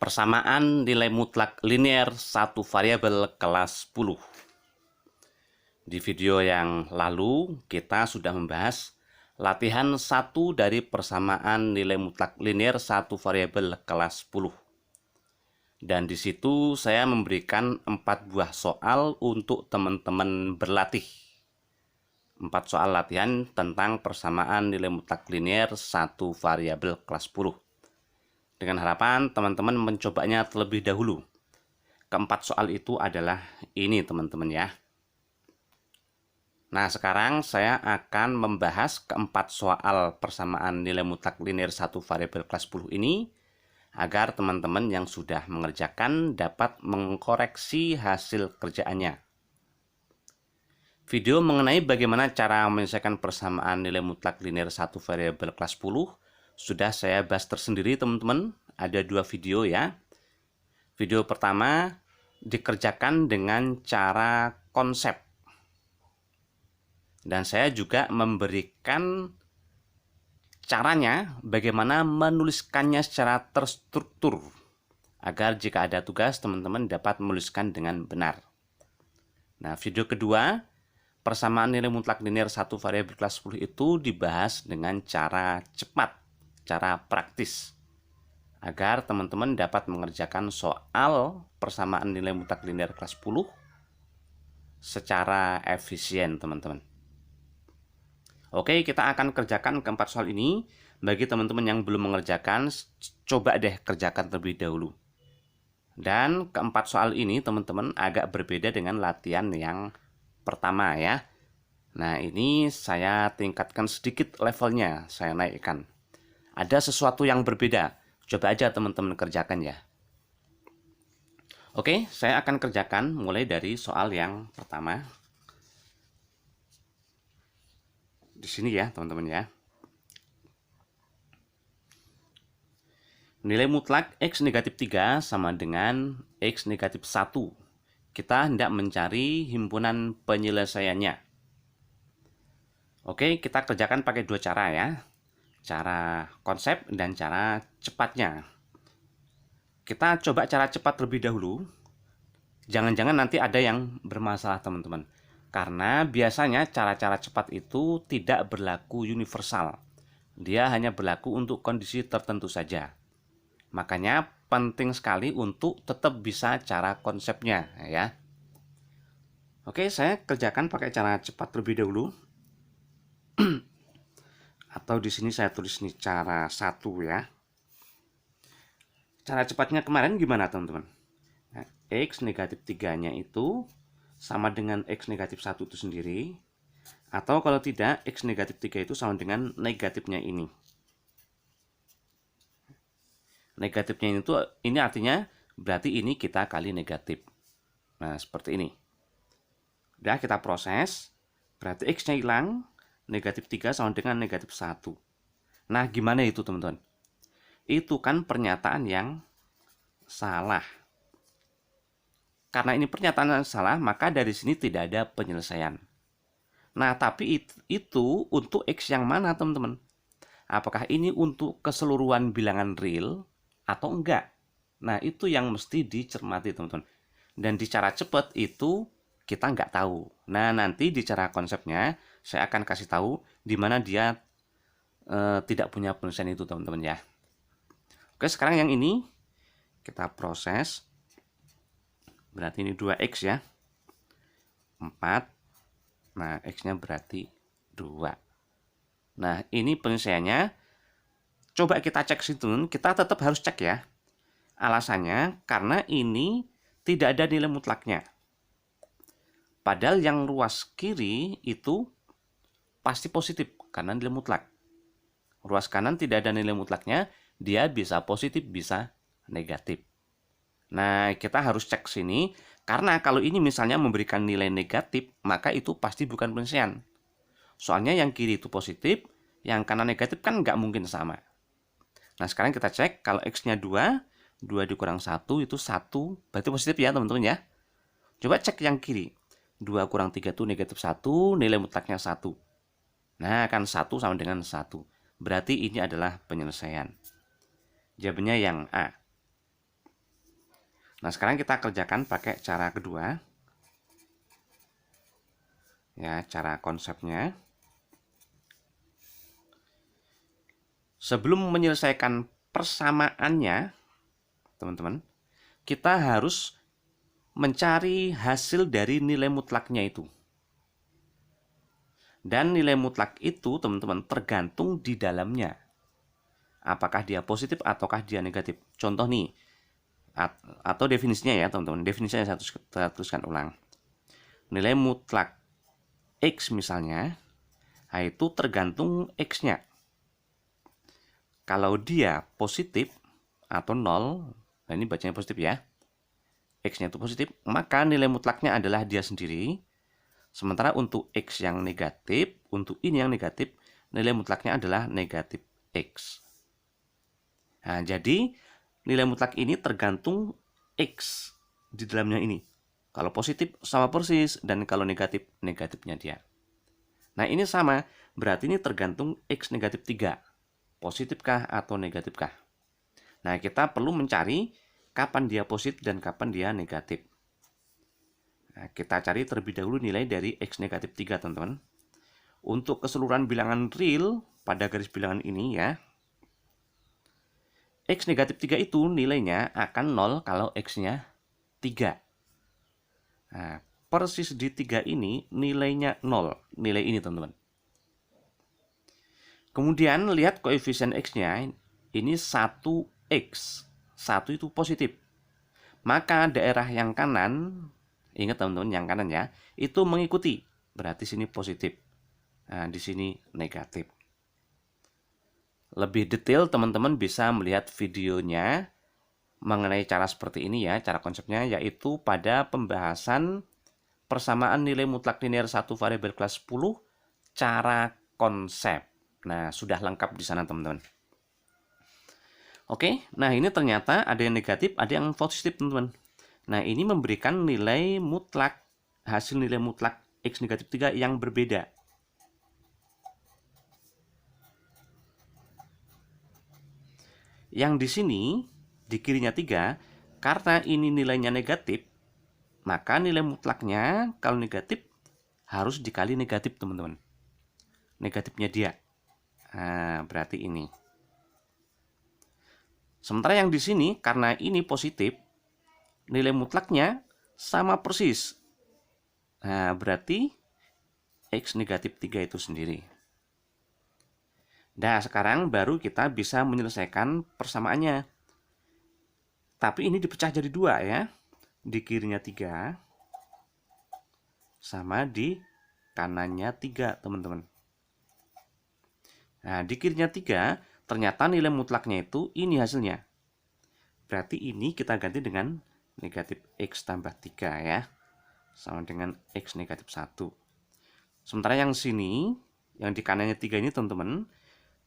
Persamaan nilai mutlak linear satu variabel kelas 10. Di video yang lalu kita sudah membahas latihan 1 dari persamaan nilai mutlak linear satu variabel kelas 10. Dan di situ saya memberikan 4 buah soal untuk teman-teman berlatih. 4 soal latihan tentang persamaan nilai mutlak linear satu variabel kelas 10. Dengan harapan teman-teman mencobanya terlebih dahulu. Keempat soal itu adalah ini teman-teman ya. Nah sekarang saya akan membahas keempat soal persamaan nilai mutlak linear satu variabel kelas 10 ini agar teman-teman yang sudah mengerjakan dapat mengkoreksi hasil kerjaannya. Video mengenai bagaimana cara menyelesaikan persamaan nilai mutlak linear satu variabel kelas 10 sudah saya bahas tersendiri teman-teman. Ada 2 video ya. Video pertama dikerjakan dengan cara konsep. Dan saya juga memberikan caranya bagaimana menuliskannya secara terstruktur. Agar jika ada tugas teman-teman dapat menuliskan dengan benar. Nah video kedua, persamaan nilai mutlak linear satu variabel kelas 10 itu dibahas dengan cara cepat. Cara praktis agar teman-teman dapat mengerjakan soal persamaan nilai mutlak linear kelas 10 secara efisien teman-teman. Oke, kita akan kerjakan keempat soal ini. Bagi teman-teman yang belum mengerjakan, coba deh kerjakan terlebih dahulu. Dan keempat soal ini teman-teman agak berbeda dengan latihan yang pertama ya. Nah ini saya tingkatkan sedikit levelnya, saya naikkan. Ada sesuatu yang berbeda. Coba aja teman-teman kerjakan ya. Oke, saya akan kerjakan mulai dari soal yang pertama. Di sini ya, teman-teman ya. Nilai mutlak X negatif 3 sama dengan X negatif 1. Kita hendak mencari himpunan penyelesaiannya. Oke, kita kerjakan pakai 2 cara ya. Cara konsep dan cara cepatnya. Kita coba cara cepat terlebih dahulu. Jangan-jangan nanti ada yang bermasalah teman-teman. Karena biasanya cara-cara cepat itu tidak berlaku universal. Dia hanya berlaku untuk kondisi tertentu saja. Makanya penting sekali untuk tetap bisa cara konsepnya ya. Oke, saya kerjakan pakai cara cepat terlebih dahulu. Atau di sini saya tulis nih cara 1 ya. Cara cepatnya kemarin gimana teman-teman? Nah, X negatif 3-nya itu sama dengan X negatif 1 itu sendiri. Atau kalau tidak, X negatif 3 itu sama dengan negatifnya ini. Negatifnya itu ini artinya berarti ini kita kali negatif. Nah, seperti ini. Udah kita proses. Berarti X-nya hilang. Negatif 3 sama dengan negatif 1. Nah, gimana itu teman-teman? Itu kan pernyataan yang salah. Karena ini pernyataan yang salah, maka dari sini tidak ada penyelesaian. Nah, tapi itu untuk X yang mana teman-teman? Apakah ini untuk keseluruhan bilangan real atau enggak? Nah, itu yang mesti dicermati teman-teman. Dan di cara cepat itu kita nggak tahu. Nah, nanti di cara konsepnya saya akan kasih tahu di mana dia tidak punya penyelesaian itu teman-teman ya. Oke, sekarang yang ini kita proses. Berarti ini 2X ya. 4. Nah, X-nya berarti 2. Nah, ini penyelesaiannya. Coba kita cek situ. Kita tetap harus cek ya. Alasannya karena ini tidak ada nilai mutlaknya. Padahal yang ruas kiri itu pasti positif karena nilai mutlak. Ruas kanan tidak ada nilai mutlaknya, dia bisa positif, bisa negatif. Nah, kita harus cek sini, karena kalau ini misalnya memberikan nilai negatif, maka itu pasti bukan penyelesaian. Soalnya yang kiri itu positif, yang kanan negatif kan nggak mungkin sama. Nah, sekarang kita cek, kalau X-nya 2, 2 dikurang 1 itu 1, berarti positif ya teman-teman ya. Coba cek yang kiri. 2 kurang 3 itu negatif 1, nilai mutlaknya 1. Nah, kan 1 sama dengan 1. Berarti ini adalah penyelesaian. Jawabannya yang A. Nah, sekarang kita kerjakan pakai cara kedua. Ya, cara konsepnya. Sebelum menyelesaikan persamaannya, teman-teman, kita harus mencari hasil dari nilai mutlaknya itu. Dan nilai mutlak itu, teman-teman, tergantung di dalamnya. Apakah dia positif ataukah dia negatif. Contoh nih, atau definisinya ya, teman-teman. Definisinya saya tuliskan ulang. Nilai mutlak X misalnya, itu tergantung X-nya. Kalau dia positif atau 0, nah ini bacanya positif ya, X-nya itu positif, maka nilai mutlaknya adalah dia sendiri. Sementara untuk X yang negatif, untuk ini yang negatif, nilai mutlaknya adalah negatif X. Nah, jadi nilai mutlak ini tergantung X di dalamnya ini. Kalau positif sama persis, dan kalau negatif, negatifnya dia. Nah, ini sama, berarti ini tergantung X negatif 3. Positifkah atau negatifkah? Nah, kita perlu mencari kapan dia positif dan kapan dia negatif. Nah, kita cari terlebih dahulu nilai dari X negatif 3, teman-teman. Untuk keseluruhan bilangan real pada garis bilangan ini ya, X negatif 3 itu nilainya akan 0 kalau X-nya 3. Nah, persis di 3 ini nilainya 0. Nilai ini, teman-teman. Kemudian lihat koefisien X-nya, ini 1X. 1 itu positif. Maka daerah yang kanan, ingat teman-teman, yang kanan ya, itu mengikuti. Berarti sini positif. Nah, di sini negatif. Lebih detail teman-teman bisa melihat videonya mengenai cara seperti ini ya, cara konsepnya, yaitu pada pembahasan persamaan nilai mutlak linear 1 variabel kelas 10, cara konsep. Nah, sudah lengkap di sana teman-teman. Oke, nah ini ternyata ada yang negatif, ada yang positif teman-teman. Nah, ini memberikan nilai mutlak, hasil nilai mutlak X negatif 3 yang berbeda. Yang di sini, di kirinya 3, karena ini nilainya negatif, maka nilai mutlaknya kalau negatif harus dikali negatif, teman-teman. Negatifnya dia. Nah, berarti ini. Sementara yang di sini, karena ini positif, nilai mutlaknya sama persis. Nah, berarti X negatif 3 itu sendiri. Nah, sekarang baru kita bisa menyelesaikan persamaannya. Tapi ini dipecah jadi 2 ya. Di kirinya 3, sama di kanannya 3, teman-teman. Nah, di kirinya 3, ternyata nilai mutlaknya itu ini hasilnya. Berarti ini kita ganti dengan negatif X tambah 3 ya. Sama dengan X negatif 1. Sementara yang sini, yang di kanannya 3 ini teman-teman,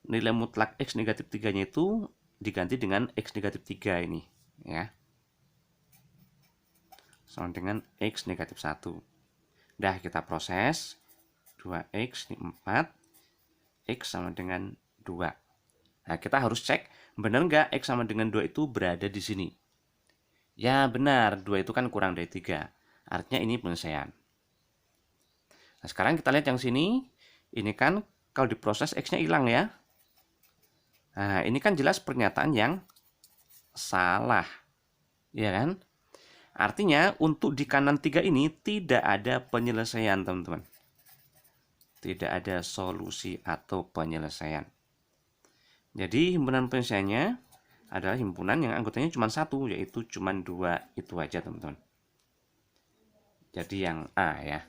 nilai mutlak X negatif 3-nya itu diganti dengan X negatif 3 ini ya. Sama dengan X negatif 1. Dah kita proses. 2X ini 4. X sama dengan 2. Nah, kita harus cek benar nggak X sama dengan 2 itu berada di sini. Ya benar, 2 itu kan kurang dari 3. Artinya ini penyelesaian. Nah, sekarang kita lihat yang sini. Ini kan kalau diproses X-nya hilang ya. Nah, ini kan jelas pernyataan yang salah. Ya kan? Artinya untuk di kanan 3 ini tidak ada penyelesaian, teman-teman. Tidak ada solusi atau penyelesaian. Jadi himpunan penyelesaiannya adalah himpunan yang anggotanya cuma 1, yaitu cuma 2 itu aja, teman-teman. Jadi yang A ya.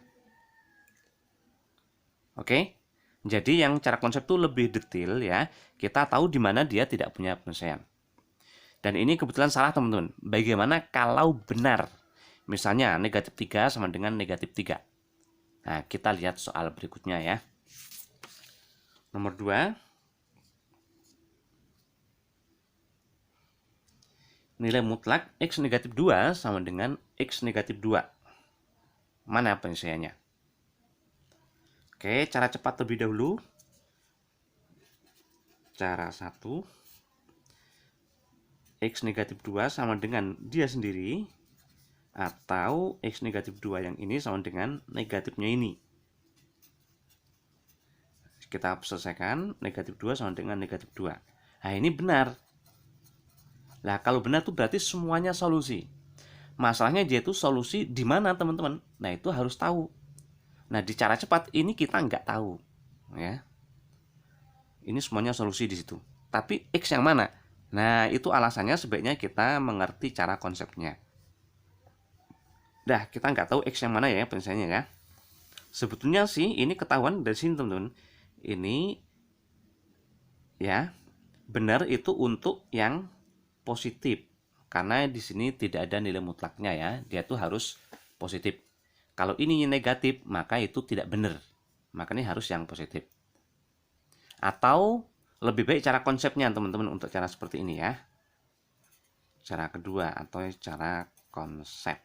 Oke. Jadi yang cara konsep itu lebih detail ya. Kita tahu di mana dia tidak punya penyelesaian. Dan ini kebetulan salah, teman-teman. Bagaimana kalau benar? Misalnya negatif 3 sama dengan negatif 3. Nah, kita lihat soal berikutnya ya. Nomor 2. Nilai mutlak X negatif 2 sama dengan X negatif 2. Mana penyelesaiannya? Oke, cara cepat terlebih dahulu. Cara 1. X negatif 2 sama dengan dia sendiri. Atau X negatif 2 yang ini sama dengan negatifnya ini. Kita selesaikan, negatif 2 sama dengan negatif 2. Nah, ini benar. Nah, kalau benar itu berarti semuanya solusi. Masalahnya dia itu solusi di mana, teman-teman? Nah, itu harus tahu. Nah, di cara cepat ini kita nggak tahu. Ya. Ini semuanya solusi di situ. Tapi X yang mana? Nah, itu alasannya sebaiknya kita mengerti cara konsepnya. Dah, kita nggak tahu X yang mana ya penyelesaiannya ya. Sebetulnya sih ini ketahuan dari sini, teman-teman. Ini ya, benar itu untuk yang positif. Karena di sini tidak ada nilai mutlaknya ya. Dia tuh harus positif. Kalau ini negatif, maka itu tidak benar. Makanya harus yang positif. Atau lebih baik cara konsepnya, teman-teman, untuk cara seperti ini ya. Cara kedua atau cara konsep.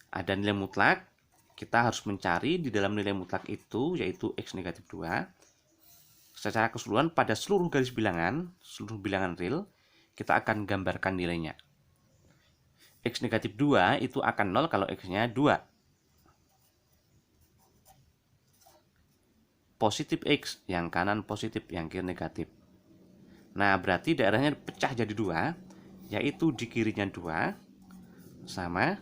Ada nilai mutlak, kita harus mencari di dalam nilai mutlak itu, yaitu X negatif 2. Secara keseluruhan pada seluruh garis bilangan, seluruh bilangan real, kita akan gambarkan nilainya. X negatif 2 itu akan 0 kalau X-nya 2. Positif X, yang kanan positif, yang kiri negatif. Nah, berarti daerahnya pecah jadi 2, yaitu di kirinya 2, sama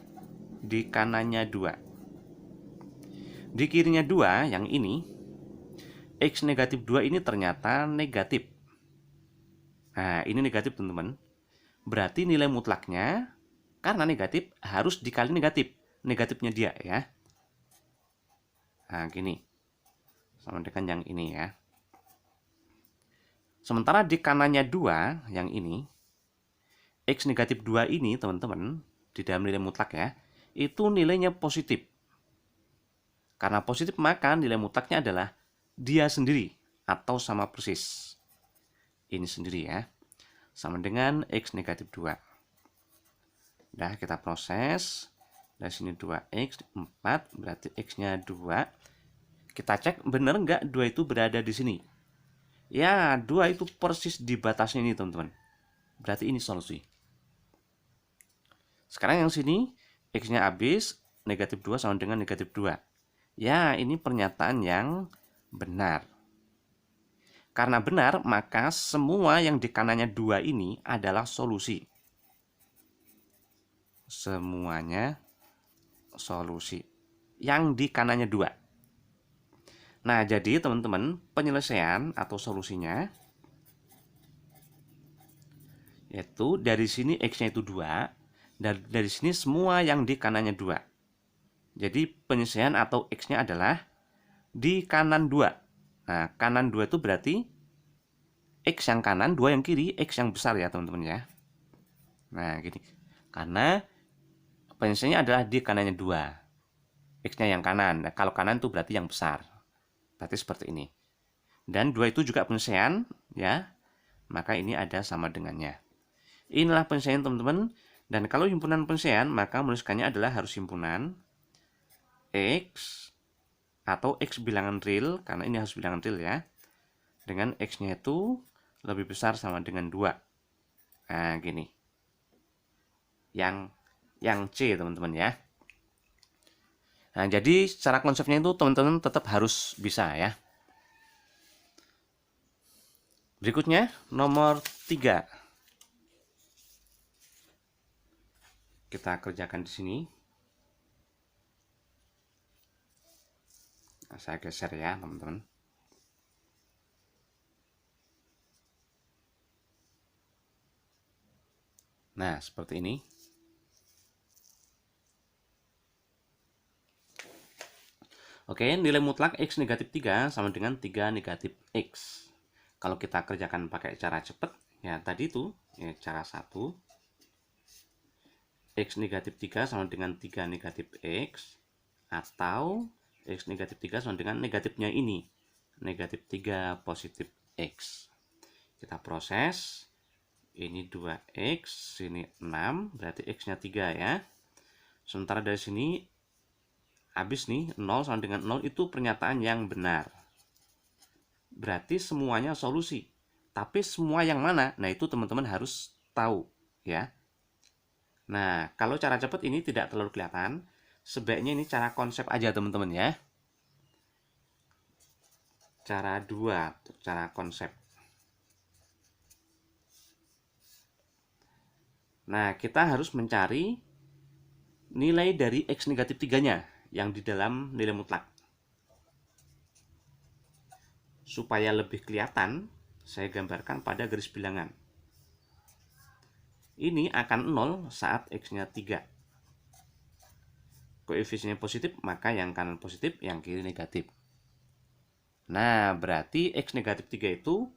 di kanannya 2. Di kirinya 2, yang ini, X negatif 2 ini ternyata negatif. Nah, ini negatif, teman-teman. Berarti nilai mutlaknya, karena negatif, harus dikali negatif. Negatifnya dia ya. Nah, gini. Sama dengan yang ini ya. Sementara di kanannya 2, yang ini, X negatif 2 ini, teman-teman, di dalam nilai mutlak ya, itu nilainya positif. Karena positif, maka nilai mutlaknya adalah dia sendiri atau sama persis. Ini sendiri ya. Sama dengan X negatif 2. Nah, kita proses. Dari sini 2X, 4, berarti X-nya 2. Kita cek benar nggak 2 itu berada di sini. Ya, 2 itu persis di batasnya ini, teman-teman. Berarti ini solusi. Sekarang yang sini, X-nya habis, negatif 2 sama dengan negatif 2. Ya, ini pernyataan yang benar. Karena benar, maka semua yang di kanannya 2 ini adalah solusi. Semuanya solusi. Yang di kanannya 2. Nah, jadi teman-teman, penyelesaian atau solusinya yaitu dari sini X-nya itu 2, dan dari sini semua yang di kanannya 2. Jadi penyelesaian atau X-nya adalah di kanan 2. Nah, kanan 2 itu berarti X yang kanan, 2 yang kiri, X yang besar ya teman-teman ya. Nah, gini. Karena penyelesaiannya adalah di kanannya 2. X-nya yang kanan. Nah, kalau kanan itu berarti yang besar. Berarti seperti ini. Dan 2 itu juga penyelesaian ya. Maka ini ada sama dengannya. Inilah penyelesaian, teman-teman. Dan kalau himpunan penyelesaian, maka menuliskannya adalah harus himpunan X atau X bilangan real, karena ini harus bilangan real ya, dengan X-nya itu lebih besar sama dengan 2. Nah, gini. Yang C, teman-teman ya. Nah, jadi secara konsepnya itu teman-teman tetap harus bisa ya. Berikutnya, nomor 3. Kita kerjakan di sini. Nah, saya geser ya, teman-teman. Nah, seperti ini. Oke, nilai mutlak X negatif 3 sama dengan 3 negatif X. Kalau kita kerjakan pakai cara cepat, ya tadi itu, ya cara 1. X negatif 3 sama dengan 3 negatif X. Atau X negatif 3 sama dengan negatifnya ini. Negatif 3 positif X. Kita proses. Ini 2X, sini 6, berarti X-nya 3 ya. Sementara dari sini, habis nih, 0 sama dengan 0 itu pernyataan yang benar. Berarti semuanya solusi. Tapi semua yang mana? Nah, itu teman-teman harus tahu ya. Nah, kalau cara cepat ini tidak terlalu kelihatan, sebaiknya ini cara konsep aja teman-teman ya. Cara 2, cara konsep. Nah, kita harus mencari nilai dari X negatif 3-nya yang di dalam nilai mutlak. Supaya lebih kelihatan, saya gambarkan pada garis bilangan. Ini akan 0 saat X-nya 3. Koefisiennya positif, maka yang kanan positif, yang kiri negatif. Nah, berarti X negatif 3 itu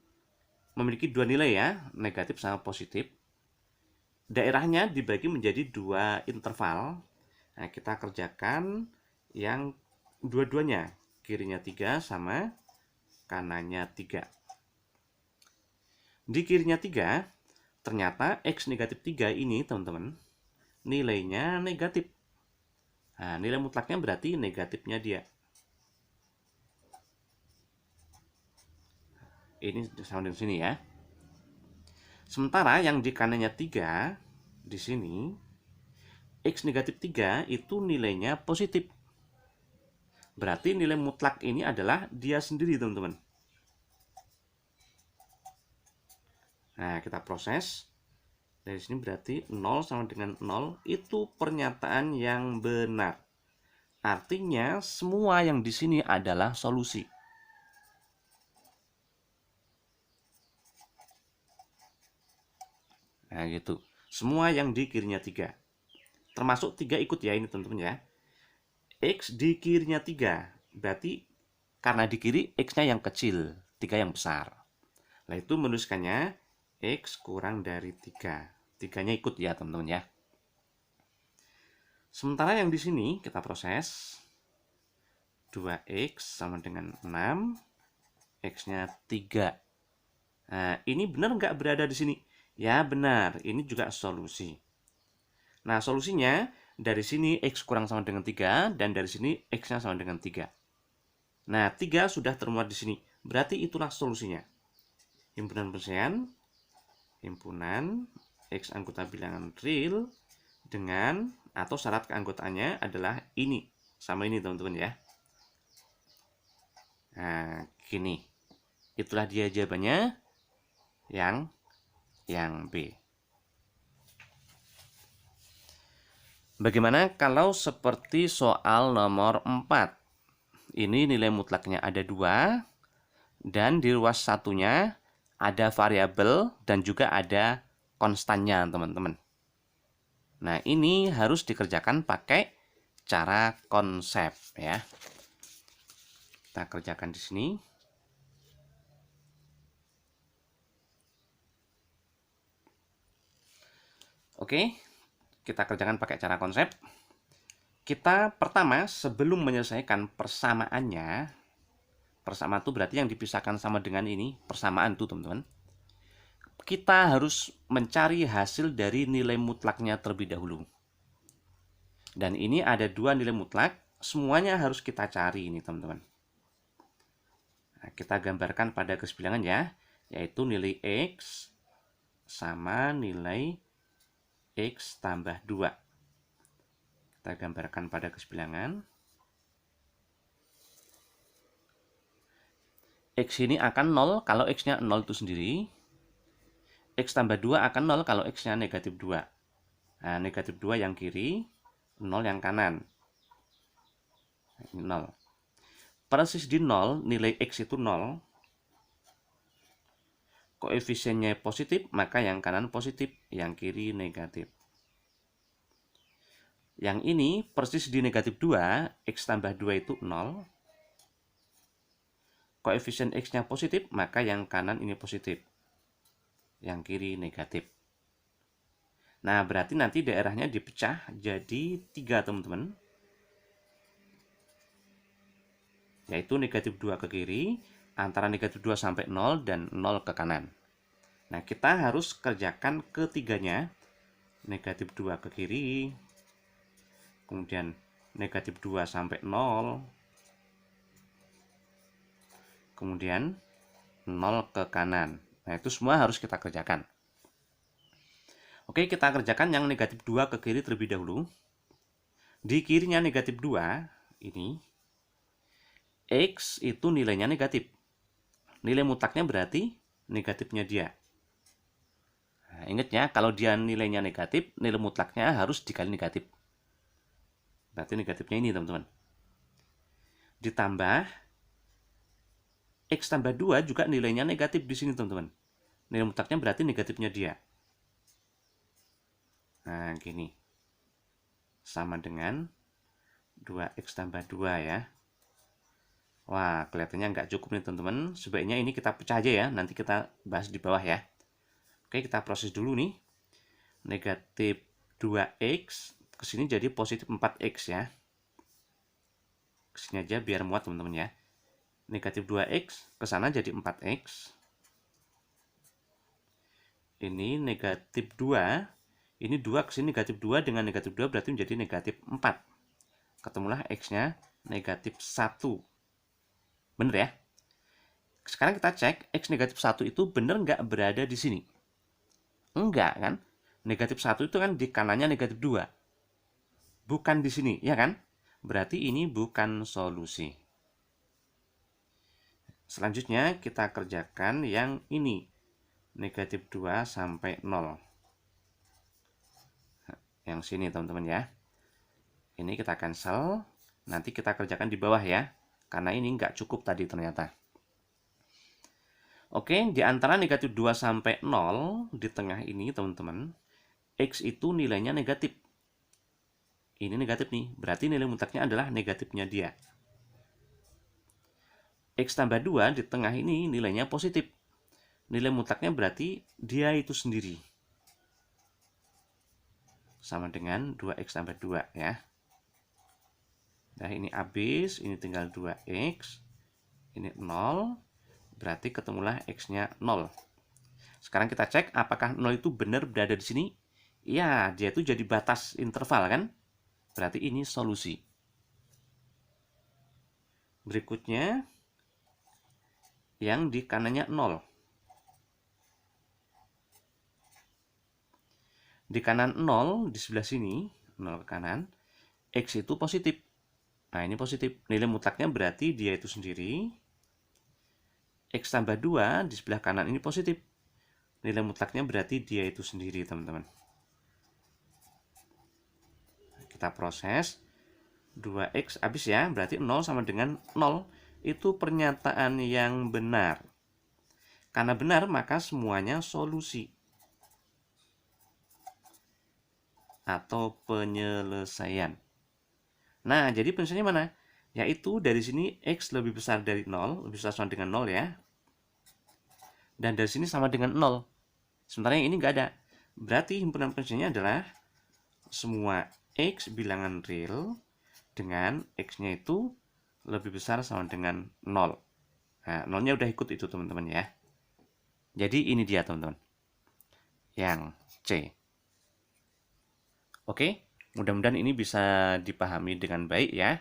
memiliki dua nilai ya, negatif sama positif. Daerahnya dibagi menjadi dua interval. Nah, kita kerjakan yang dua-duanya. Kirinya 3 sama kanannya 3. Di kirinya 3, ternyata X negatif 3 ini, teman-teman, nilainya negatif. Nah, nilai mutlaknya berarti negatifnya dia. Ini sama dengan sini ya. Sementara yang di kanannya 3, di sini, X negatif 3 itu nilainya positif. Berarti nilai mutlak ini adalah dia sendiri, teman-teman. Nah, kita proses. Dari sini berarti 0 sama dengan 0 itu pernyataan yang benar. Artinya semua yang di sini adalah solusi. Nah, gitu. Semua yang di kirinya 3. Termasuk 3 ikut ya ini teman-teman ya. X di kirinya 3. Berarti karena di kiri X-nya yang kecil, 3 yang besar. Nah, itu menuliskannya X kurang dari 3. 3-nya ikut ya teman-teman ya. Sementara yang di sini kita proses 2X sama dengan 6, X-nya 3. Nah, ini benar nggak berada di sini? Ya, benar. Ini juga solusi. Nah, solusinya dari sini X kurang sama dengan 3, dan dari sini X-nya sama dengan 3. Nah, 3 sudah termuat di sini. Berarti itulah solusinya. Himpunan penyelesaian, himpunan X anggota bilangan real dengan, atau syarat keanggotaannya adalah ini. Sama ini teman-teman ya. Nah, gini. Itulah dia jawabannya yang B. Bagaimana kalau seperti soal nomor 4? Ini nilai mutlaknya ada 2, dan di ruas satunya ada variabel dan juga ada konstannya, teman-teman. Nah, ini harus dikerjakan pakai cara konsep ya. Kita kerjakan di sini. Oke, kita kerjakan pakai cara konsep. Kita pertama, sebelum menyelesaikan persamaannya, persamaan itu berarti yang dipisahkan sama dengan ini, persamaan tuh teman-teman. Kita harus mencari hasil dari nilai mutlaknya terlebih dahulu. Dan ini ada dua nilai mutlak, semuanya harus kita cari ini teman-teman. Nah, kita gambarkan pada garis bilangan ya, yaitu nilai X sama nilai X tambah 2. Kita gambarkan pada garis bilangan. X ini akan 0 kalau X-nya 0 itu sendiri. X tambah 2 akan 0 kalau X-nya negatif 2. Nah, negatif 2 yang kiri, 0 yang kanan. Ini 0. Persis di 0, nilai X itu 0. Koefisiennya positif, maka yang kanan positif, yang kiri negatif. Yang ini persis di negatif 2, X tambah 2 itu 0. Koefisien X-nya positif, maka yang kanan ini positif. Yang kiri negatif. Nah, berarti nanti daerahnya dipecah jadi 3, teman-teman. Yaitu negatif 2 ke kiri, antara negatif 2 sampai 0, dan 0 ke kanan. Nah, kita harus kerjakan ketiganya. Negatif 2 ke kiri, kemudian negatif 2 sampai 0, kemudian 0 ke kanan. Nah, itu semua harus kita kerjakan. Oke, kita kerjakan yang negatif 2 ke kiri terlebih dahulu. Di kirinya negatif 2, ini, X itu nilainya negatif. Nilai mutlaknya berarti negatifnya dia. Nah, ingat ya, kalau dia nilainya negatif, nilai mutlaknya harus dikali negatif. Berarti negatifnya ini, teman-teman. Ditambah, X tambah 2 juga nilainya negatif di sini, teman-teman. Nilai mutlaknya berarti negatifnya dia. Nah, gini. Sama dengan 2X tambah 2 ya. Wah, kelihatannya nggak cukup nih, teman-teman. Sebaiknya ini kita pecah aja ya. Nanti kita bahas di bawah ya. Oke, kita proses dulu nih. Negatif 2X ke sini jadi positif 4X ya. Ke sini aja biar muat, teman-teman ya. Negatif 2X ke sana jadi 4X. Ini negatif 2. Ini 2 ke sini negatif 2 dengan negatif 2 berarti menjadi negatif 4. Ketemulah X-nya negatif 1. Bener ya? Sekarang kita cek X negatif 1 itu bener nggak berada di sini? Enggak kan? Negatif 1 itu kan di kanannya negatif 2. Bukan di sini, ya kan? Berarti ini bukan solusi. Selanjutnya kita kerjakan yang ini. Negatif 2 sampai 0. Yang sini, teman-teman ya. Ini kita cancel. Nanti kita kerjakan di bawah ya. Karena ini nggak cukup tadi ternyata. Oke, di antara negatif 2 sampai 0, di tengah ini teman-teman, X itu nilainya negatif. Ini negatif nih, berarti nilai mutlaknya adalah negatifnya dia. X tambah 2 di tengah ini nilainya positif. Nilai mutlaknya berarti dia itu sendiri. Sama dengan 2X tambah 2 ya. Nah, ini habis, ini tinggal 2X. Ini 0. Berarti ketemulah X-nya 0. Sekarang kita cek apakah 0 itu benar berada di sini. Ya, dia itu jadi batas interval kan. Berarti ini solusi. Berikutnya, yang di kanannya 0. Di kanan 0, di sebelah sini, 0 ke kanan, X itu positif. Nah, ini positif. Nilai mutlaknya berarti dia itu sendiri. X tambah 2 di sebelah kanan ini positif. Nilai mutlaknya berarti dia itu sendiri, teman-teman. Kita proses. 2X habis ya, berarti 0 sama dengan 0. Itu pernyataan yang benar. Karena benar, maka semuanya solusi. Atau penyelesaian. Nah, jadi penyelesaiannya mana? Yaitu dari sini X lebih besar dari 0, lebih besar sama dengan 0 ya. Dan dari sini sama dengan 0. Sementara yang ini nggak ada. Berarti himpunan penyelesaiannya adalah semua X bilangan real dengan X-nya itu lebih besar sama dengan 0. Nah, 0-nya udah ikut itu, teman-teman ya. Jadi ini dia, teman-teman. Yang C. Oke, mudah-mudahan ini bisa dipahami dengan baik ya.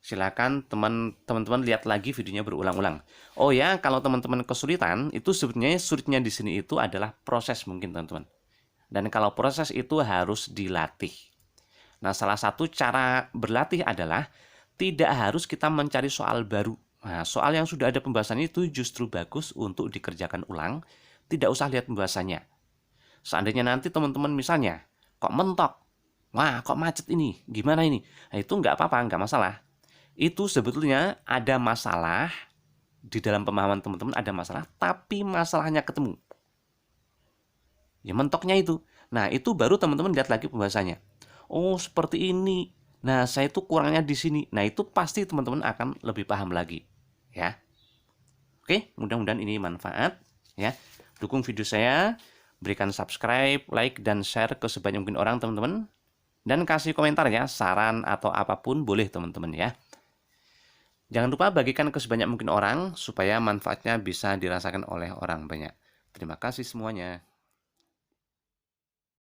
Silakan teman-teman lihat lagi videonya berulang-ulang. Oh ya, kalau teman-teman kesulitan, itu sebenarnya sulitnya di sini itu adalah proses mungkin, teman-teman. Dan kalau proses itu harus dilatih. Nah, salah satu cara berlatih adalah tidak harus kita mencari soal baru. Nah, soal yang sudah ada pembahasannya itu justru bagus untuk dikerjakan ulang, tidak usah lihat pembahasannya. Seandainya nanti teman-teman misalnya, kok mentok, wah kok macet ini, gimana ini? Nah, itu nggak apa-apa, nggak masalah. Itu sebetulnya ada masalah, di dalam pemahaman teman-teman ada masalah, tapi masalahnya ketemu. Ya mentoknya itu. Nah, itu baru teman-teman lihat lagi pembahasannya. Oh, seperti ini. Nah, saya itu kurangnya di sini. Nah, itu pasti teman-teman akan lebih paham lagi. Ya. Oke, mudah-mudahan ini manfaat. Ya. Dukung video saya. Berikan subscribe, like, dan share ke sebanyak mungkin orang, teman-teman. Dan kasih komentar ya, saran atau apapun boleh, teman-teman ya. Jangan lupa bagikan ke sebanyak mungkin orang supaya manfaatnya bisa dirasakan oleh orang banyak. Terima kasih semuanya.